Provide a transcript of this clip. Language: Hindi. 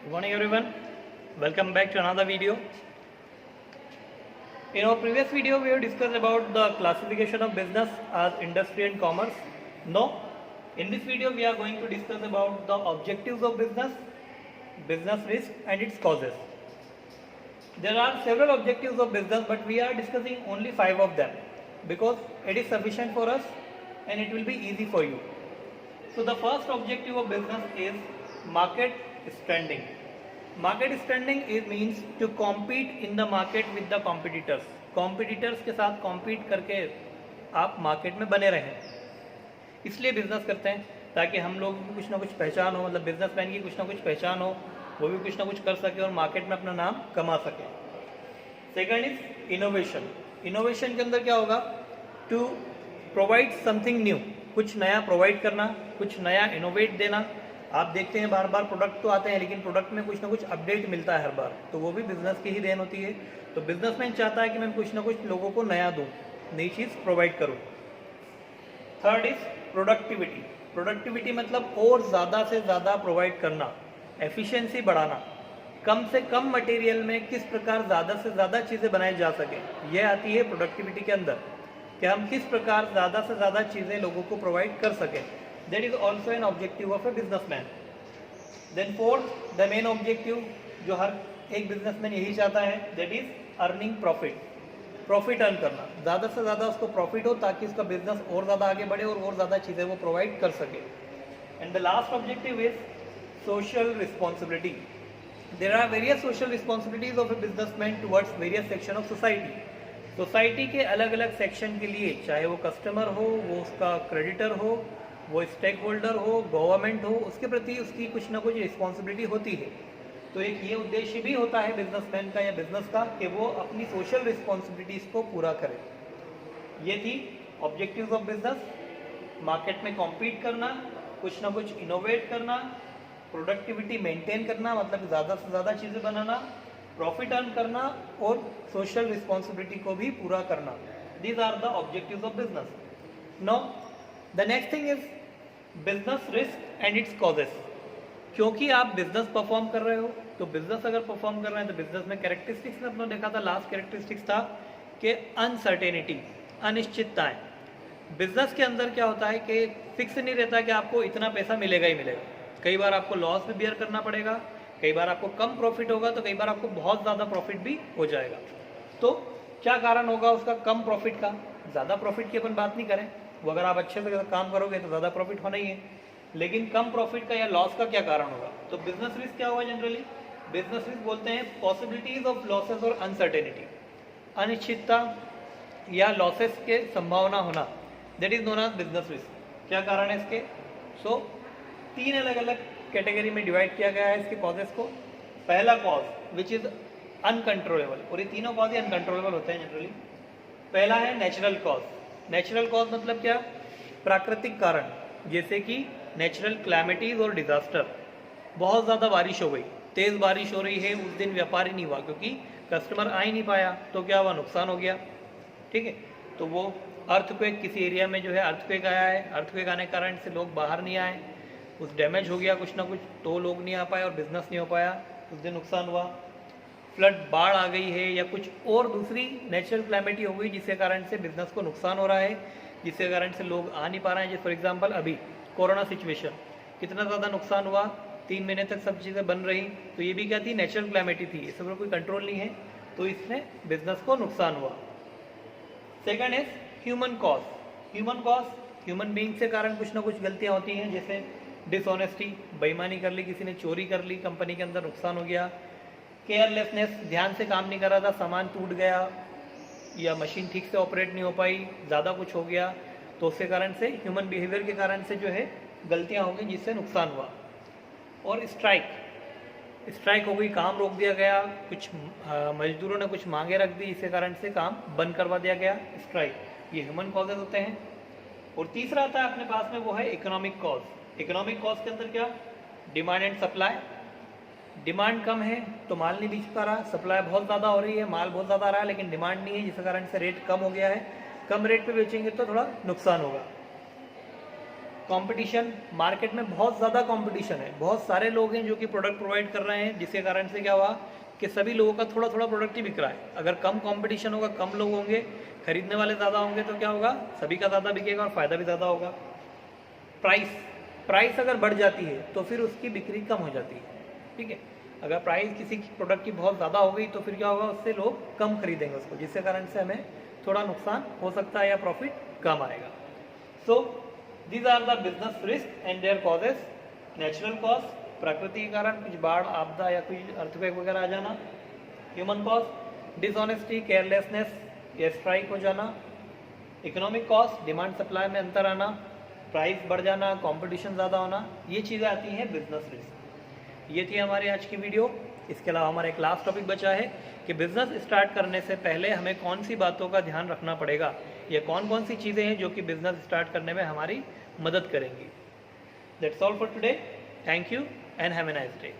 Good morning everyone. Welcome back to another video. In our previous video we have discussed about the classification of business as industry and commerce. Now in this video we are going to discuss about the objectives of business, business risk and its causes. There are several objectives of business but we are discussing only 5 of them because it is sufficient for us and it will be easy for you. So the first objective of business is market standing. Market standing is means to compete in the market with the competitors. Competitors के साथ compete करके आप मार्केट में बने रहें, इसलिए बिजनेस करते हैं ताकि हम लोग की कुछ ना कुछ पहचान हो, मतलब बिजनेसमैन की कुछ ना कुछ पहचान हो, वो भी कुछ ना कुछ कर सके और मार्केट में अपना नाम कमा सके. Second is innovation. इनोवेशन के अंदर क्या होगा? टू प्रोवाइड समथिंग न्यू, कुछ नया प्रोवाइड करना, कुछ नया इनोवेट देना. आप देखते हैं बार बार प्रोडक्ट तो आते हैं लेकिन प्रोडक्ट में कुछ ना कुछ अपडेट मिलता है हर बार, तो वो भी बिजनेस की ही देन होती है. तो बिजनेसमैन चाहता है कि मैं कुछ ना कुछ लोगों को नया दूं, नई चीज़ प्रोवाइड करूं. Third is productivity. प्रोडक्टिविटी मतलब और ज़्यादा से ज़्यादा प्रोवाइड करना, एफिशिएंसी बढ़ाना, कम से कम मटेरियल में किस प्रकार ज़्यादा से ज़्यादा चीज़ें बनाई जा सके, यह आती है प्रोडक्टिविटी के अंदर, कि हम किस प्रकार ज़्यादा से ज़्यादा चीज़ें लोगों को प्रोवाइड कर सकें. That is also an objective of a businessman. Then fourth, the main objective जो हर एक बिजनेसमैन यही चाहता है, that is earning profit. Profit earn करना, ज़्यादा से ज़्यादा उसको प्रॉफिट हो ताकि उसका बिजनेस और ज़्यादा आगे बढ़े और ज़्यादा चीज़ें वो प्रोवाइड कर सके. And the last objective is social responsibility. There are various social responsibilities of a businessman towards various section of society. Society के अलग अलग सेक्शन के लिए, चाहे वो कस्टमर हो, वो उसका क्रेडिटर हो, वो स्टेक होल्डर हो, गवर्नमेंट हो, उसके प्रति उसकी कुछ ना कुछ रिस्पॉन्सिबिलिटी होती है. तो एक ये उद्देश्य भी होता है बिजनेसमैन का या बिजनेस का कि वो अपनी सोशल रिस्पॉन्सिबिलिटीज़ को पूरा करे. ये थी ऑब्जेक्टिव्स ऑफ बिजनेस. मार्केट में कॉम्पीट करना, कुछ ना कुछ इनोवेट करना, प्रोडक्टिविटी मेंटेन करना मतलब ज़्यादा से ज़्यादा चीज़ें बनाना, प्रॉफिट अर्न करना और सोशल रिस्पॉन्सिबिलिटी को भी पूरा करना. These are the objectives of business. Now the next thing is business risk and its causes. क्योंकि आप बिजनेस परफॉर्म कर रहे हो, तो बिजनेस अगर परफॉर्म कर रहे हैं तो बिजनेस में कैरेक्टरिस्टिक्स में अपना देखा था, लास्ट कैरेक्टरिस्टिक्स था कि अनसर्टेनिटी, अनिश्चितताएं. बिजनेस के अंदर क्या होता है कि फिक्स नहीं रहता कि आपको इतना पैसा मिलेगा ही मिलेगा. कई बार आपको लॉस भी बियर करना पड़ेगा, कई बार आपको कम प्रॉफिट होगा, तो कई बार आपको बहुत ज़्यादा प्रॉफिट भी हो जाएगा. तो क्या कारण होगा उसका कम प्रॉफिट का? ज़्यादा प्रॉफिट की अपन बात नहीं करें, वो अगर आप अच्छे से काम करोगे तो ज़्यादा प्रॉफिट होना ही है, लेकिन कम प्रॉफिट का या लॉस का क्या कारण होगा? तो बिजनेस रिस्क क्या होगा? जनरली बिजनेस रिस्क बोलते हैं पॉसिबिलिटीज ऑफ लॉसेस और अनसर्टेनिटी, अनिश्चितता या लॉसेस के संभावना होना, that is known as business risk. क्या कारण है इसके? सो 3 अलग अलग कैटेगरी में डिवाइड किया गया है इसके कॉजेस को. पहला कॉज विच इज अनकंट्रोलेबल, और ये तीनों कॉज ही अनकंट्रोलेबल होते हैं जनरली. पहला है नेचुरल कॉज. नेचुरल कॉज मतलब क्या? प्राकृतिक कारण, जैसे कि नेचुरल क्लैमिटीज और डिजास्टर. बहुत ज़्यादा बारिश हो गई, तेज़ बारिश हो रही है, उस दिन व्यापार ही नहीं हुआ क्योंकि कस्टमर आ ही नहीं पाया, तो क्या हुआ? नुकसान हो गया. ठीक है, तो वो अर्थक्वेक, किसी एरिया में जो है अर्थक्वेक आया है, अर्थक्वेक आने के कारण से लोग बाहर नहीं आए, कुछ डैमेज हो गया कुछ ना कुछ, तो लोग नहीं आ पाए और बिजनेस नहीं हो पाया, उस दिन नुकसान हुआ. फ्लड, बाढ़ आ गई है या कुछ और दूसरी नेचुरल क्लैमिटी हो गई जिसके कारण से बिजनेस को नुकसान हो रहा है, जिसके कारण से लोग आ नहीं पा रहे हैं. जैसे फॉर एग्जांपल अभी कोरोना सिचुएशन, कितना ज़्यादा नुकसान हुआ, 3 महीने तक सब चीज़ें बन रही, तो ये भी क्या थी? नेचुरल क्लैमिटी थी, इस पर कोई कंट्रोल नहीं है, तो इसमें बिजनेस को नुकसान हुआ. Second is human cause. Human cause, human being से कारण कुछ ना कुछ गलतियाँ होती हैं, जैसे डिसऑनेस्टी, बेईमानी कर ली, किसी ने चोरी कर ली, कंपनी के अंदर नुकसान हो गया. केयरलेसनेस, ध्यान से काम नहीं कर रहा था, सामान टूट गया या मशीन ठीक से ऑपरेट नहीं हो पाई, ज़्यादा कुछ हो गया, तो उसके कारण से, ह्यूमन बिहेवियर के कारण से जो है गलतियां हो गई जिससे नुकसान हुआ. और स्ट्राइक, स्ट्राइक हो गई, काम रोक दिया गया, कुछ मजदूरों ने कुछ मांगे रख दी, इसके कारण से काम बंद करवा दिया गया, स्ट्राइक. ये ह्यूमन कॉजेज होते हैं. और तीसरा आता है अपने पास में, वो है इकोनॉमिक कॉज. इकोनॉमिक कॉज के अंदर क्या? Demand and supply. डिमांड कम है तो माल नहीं बेच पा रहा, सप्लाई बहुत ज़्यादा हो रही है, माल बहुत ज़्यादा आ रहा है लेकिन डिमांड नहीं है, जिसके कारण से रेट कम हो गया है. कम रेट पे बेचेंगे तो थोड़ा नुकसान होगा. कंपटीशन, मार्केट में बहुत ज़्यादा कंपटीशन है, बहुत सारे लोग हैं जो कि प्रोडक्ट प्रोवाइड कर रहे हैं, जिसके कारण से क्या हुआ कि सभी लोगों का थोड़ा थोड़ा प्रोडक्ट ही बिक रहा है। अगर कम कंपटीशन होगा, कम लोग होंगे, खरीदने वाले ज़्यादा होंगे, तो क्या होगा, सभी का ज़्यादा बिकेगा और फ़ायदा भी ज़्यादा होगा। प्राइस अगर बढ़ जाती है तो फिर उसकी बिक्री कम हो जाती है, ठीक है। अगर प्राइस किसी प्रोडक्ट की बहुत ज़्यादा हो गई तो फिर क्या होगा, उससे लोग कम खरीदेंगे उसको, जिसके कारण से हमें थोड़ा नुकसान हो सकता है या प्रॉफिट कम आएगा। So these are the business risk and their causes. Natural cause, प्रकृति के कारण कुछ बाढ़, आपदा या कोई अर्थक्वेक वगैरह आ जाना। ह्यूमन कॉज, डिसऑनेस्टी, केयरलेसनेस या स्ट्राइक हो जाना। इकोनॉमिक कॉस्ट, डिमांड सप्लाई में अंतर आना, प्राइस बढ़ जाना, कंपटीशन ज़्यादा होना, ये चीज़ें आती हैं बिजनेस रिस्क। ये थी हमारी आज की वीडियो। इसके अलावा हमारा एक लास्ट टॉपिक बचा है कि बिजनेस स्टार्ट करने से पहले हमें कौन सी बातों का ध्यान रखना पड़ेगा, या कौन कौन सी चीज़ें हैं जो कि बिजनेस स्टार्ट करने में हमारी मदद करेंगी। That's all for today. Thank you and have a nice day.